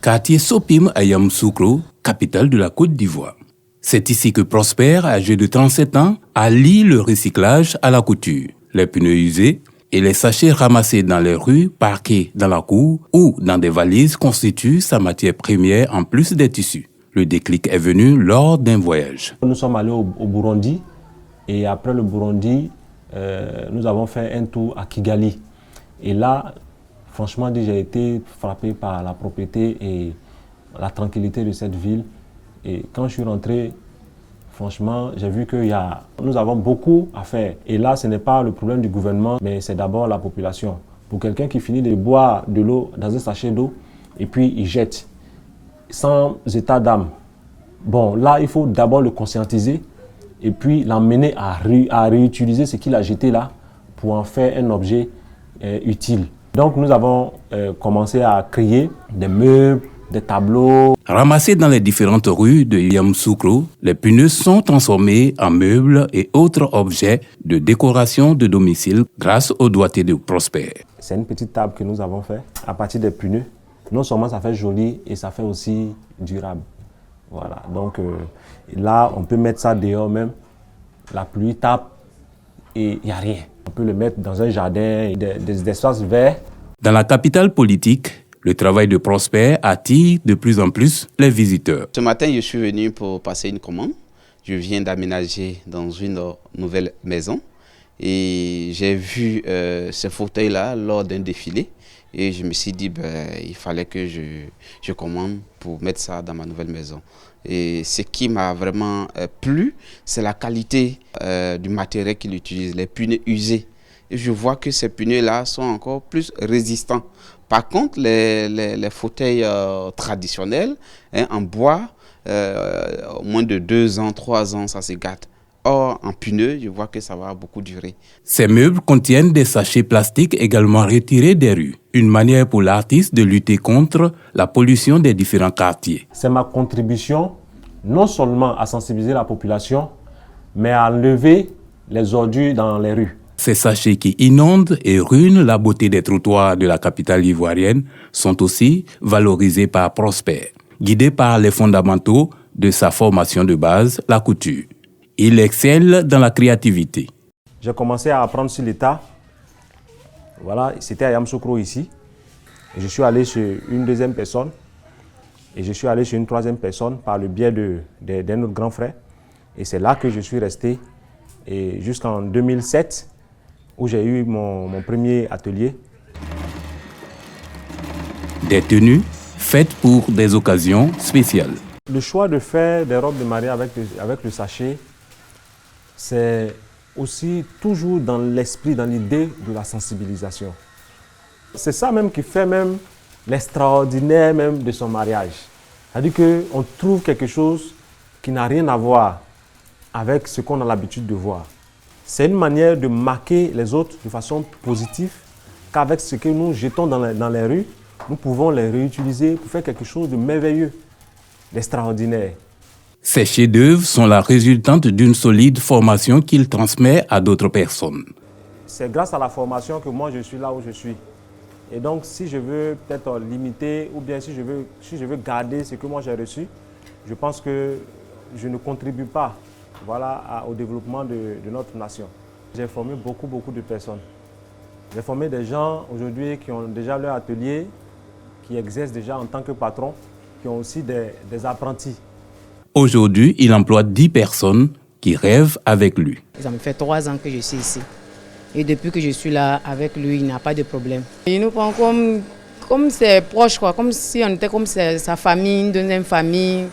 quartier Sopim à Yamoussoukro, capitale de la Côte d'Ivoire. C'est ici que Prosper, âgé de 37 ans, allie le recyclage à la couture. Les pneus usés et les sachets ramassés dans les rues, parqués dans la cour ou dans des valises constituent sa matière première en plus des tissus. Le déclic est venu lors d'un voyage. Nous sommes allés au Burundi et après le Burundi, nous avons fait un tour à Kigali. Et là, franchement, j'ai été frappé par la propreté et la tranquillité de cette ville. Et quand je suis rentré, franchement, j'ai vu que nous avons beaucoup à faire. Et là, ce n'est pas le problème du gouvernement, mais c'est d'abord la population. Pour quelqu'un qui finit de boire de l'eau dans un sachet d'eau et puis il jette, sans état d'âme. Bon, là, il faut d'abord le conscientiser et puis l'emmener à réutiliser ce qu'il a jeté là pour en faire un objet utile. Donc, nous avons commencé à créer des meubles, des tableaux. Ramassés dans les différentes rues de Yamoussoukro, les pneus sont transformés en meubles et autres objets de décoration de domicile grâce au doigté de Prosper. C'est une petite table que nous avons fait à partir des pneus. Non seulement ça fait joli et ça fait aussi durable. Voilà, donc là, on peut mettre ça dehors même. La pluie tape et il n'y a rien. On peut le mettre dans un jardin, des espaces verts. Dans la capitale politique, le travail de Prosper attire de plus en plus les visiteurs. Ce matin, je suis venu pour passer une commande. Je viens d'aménager dans une nouvelle maison et j'ai vu ce fauteuil-là lors d'un défilé et je me suis dit il fallait que je commande pour mettre ça dans ma nouvelle maison. Et ce qui m'a vraiment plu, c'est la qualité du matériel qu'il utilise, les pneus usés. Et je vois que ces pneus-là sont encore plus résistants. Par contre, les fauteuils traditionnels en bois, moins de 2 ans, 3 ans, ça se gâte. Or, en pneus, je vois que ça va beaucoup durer. Ces meubles contiennent des sachets plastiques également retirés des rues. Une manière pour l'artiste de lutter contre la pollution des différents quartiers. C'est ma contribution, non seulement à sensibiliser la population, mais à enlever les ordures dans les rues. Ces sachets qui inondent et ruinent la beauté des trottoirs de la capitale ivoirienne sont aussi valorisés par Prosper, guidé par les fondamentaux de sa formation de base, la couture. Il excelle dans la créativité. J'ai commencé à apprendre sur l'état. Voilà, c'était à Yamoussoukro ici. Et je suis allé chez une deuxième personne. Et je suis allé chez une troisième personne par le biais d'un autre grand frère. Et c'est là que je suis resté jusqu'en 2007, où j'ai eu mon premier atelier. Des tenues faites pour des occasions spéciales. Le choix de faire des robes de mariée avec le sachet, c'est aussi toujours dans l'esprit, dans l'idée de la sensibilisation. C'est ça même qui fait même l'extraordinaire même de son mariage. C'est-à-dire qu'on trouve quelque chose qui n'a rien à voir avec ce qu'on a l'habitude de voir. C'est une manière de marquer les autres de façon positive, qu'avec ce que nous jetons dans les rues, nous pouvons les réutiliser pour faire quelque chose de merveilleux, d'extraordinaire. Ces chefs-d'œuvre sont la résultante d'une solide formation qu'il transmet à d'autres personnes. C'est grâce à la formation que moi je suis là où je suis. Et donc si je veux peut-être limiter ou bien si je veux garder ce que moi j'ai reçu, je pense que je ne contribue pas au développement de notre nation. J'ai formé beaucoup de personnes. J'ai formé des gens aujourd'hui qui ont déjà leur atelier, qui exercent déjà en tant que patron, qui ont aussi des apprentis. Aujourd'hui, il emploie 10 personnes qui rêvent avec lui. Ça me fait 3 ans que je suis ici. Et depuis que je suis là avec lui, il n'y a pas de problème. Il nous prend comme ses proches, quoi, comme si on était comme sa famille, une deuxième famille.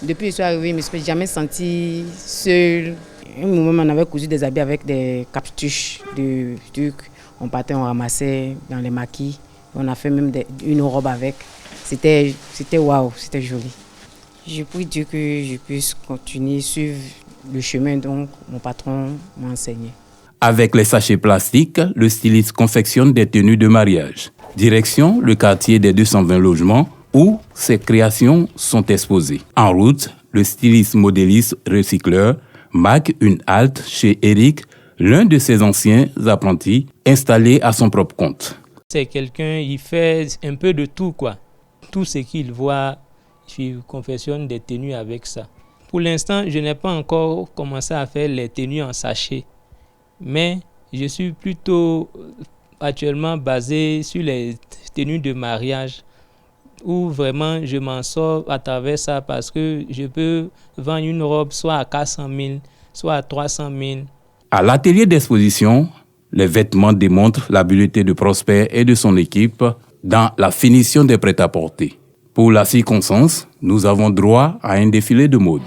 Depuis que je suis arrivé, je ne me suis jamais senti seul. Un moment, on avait cousu des habits avec des cartouches de trucs. On partait, on ramassait dans les maquis. On a fait même une robe avec. C'était waouh, c'était joli. Je prie Dieu que je puisse continuer, suivre le chemin dont mon patron m'a enseigné. Avec les sachets plastiques, le styliste confectionne des tenues de mariage. Direction le quartier des 220 logements où ses créations sont exposées. En route, le styliste modéliste recycleur marque une halte chez Eric, l'un de ses anciens apprentis, installé à son propre compte. C'est quelqu'un, il fait un peu de tout, quoi. tout ce qu'il voit, je confectionne des tenues avec ça. Pour l'instant, je n'ai pas encore commencé à faire les tenues en sachet, mais je suis plutôt actuellement basé sur les tenues de mariage, où vraiment je m'en sors à travers ça parce que je peux vendre une robe soit à 400 000, soit à 300 000. À l'atelier d'exposition, les vêtements démontrent l'habileté de Prosper et de son équipe dans la finition des prêt-à-porter. Pour la circonstance, nous avons droit à un défilé de mode.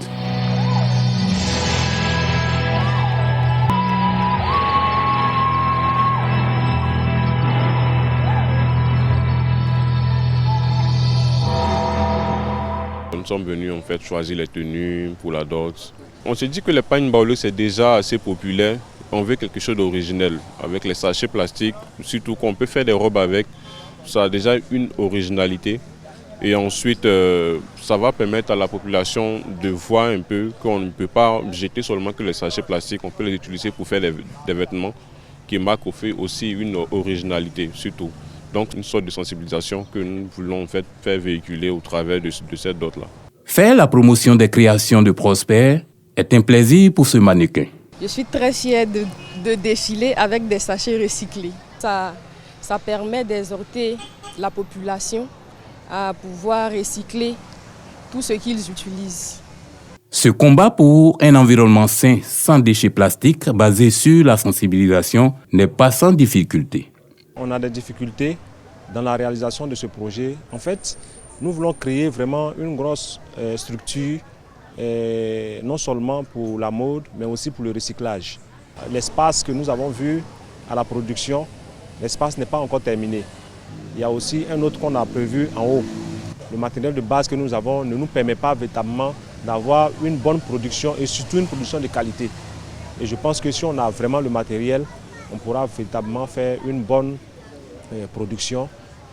Nous sommes venus en fait choisir les tenues pour la dot. On s'est dit que le pagne baoulé c'est déjà assez populaire. On veut quelque chose d'original avec les sachets plastiques, surtout qu'on peut faire des robes avec. Ça a déjà une originalité. Et ensuite, ça va permettre à la population de voir un peu qu'on ne peut pas jeter seulement que les sachets plastiques. On peut les utiliser pour faire des vêtements qui marquent aussi une originalité surtout. Donc une sorte de sensibilisation que nous voulons en fait faire véhiculer au travers de cette dot-là. Faire la promotion des créations de Prosper est un plaisir pour ce mannequin. Je suis très fière de défiler avec des sachets recyclés. Ça permet d'exhorter la population à pouvoir recycler tout ce qu'ils utilisent. Ce combat pour un environnement sain sans déchets plastiques basé sur la sensibilisation n'est pas sans difficulté. On a des difficultés dans la réalisation de ce projet. En fait, nous voulons créer vraiment une grosse structure, non seulement pour la mode, mais aussi pour le recyclage. L'espace que nous avons vu à la production, l'espace n'est pas encore terminé. Il y a aussi un autre qu'on a prévu en haut. Le matériel de base que nous avons ne nous permet pas véritablement d'avoir une bonne production et surtout une production de qualité. Et je pense que si on a vraiment le matériel, on pourra véritablement faire une bonne production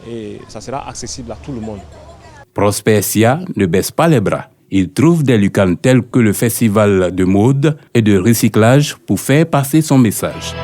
et ça sera accessible à tout le monde. Prosper Sia ne baisse pas les bras. Il trouve des lucanes tels que le festival de mode et de recyclage pour faire passer son message.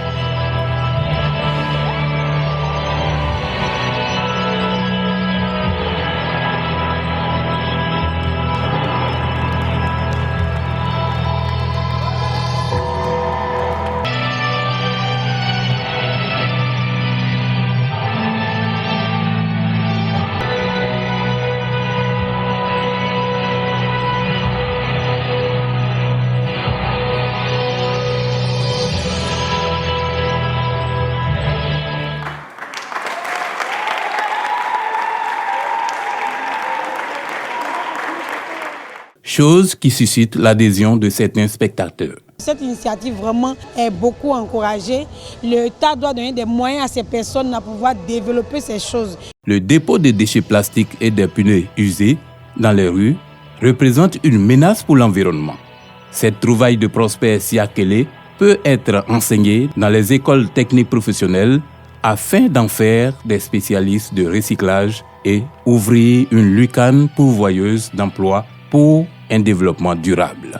Chose qui suscite l'adhésion de certains spectateurs. Cette initiative vraiment est beaucoup encouragée. L'État doit donner des moyens à ces personnes pour pouvoir développer ces choses. Le dépôt de déchets plastiques et des pneus usés dans les rues représente une menace pour l'environnement. Cette trouvaille de Prosper Siakele peut être enseignée dans les écoles techniques professionnelles afin d'en faire des spécialistes de recyclage et ouvrir une lucane pourvoyeuse d'emplois pour un développement durable.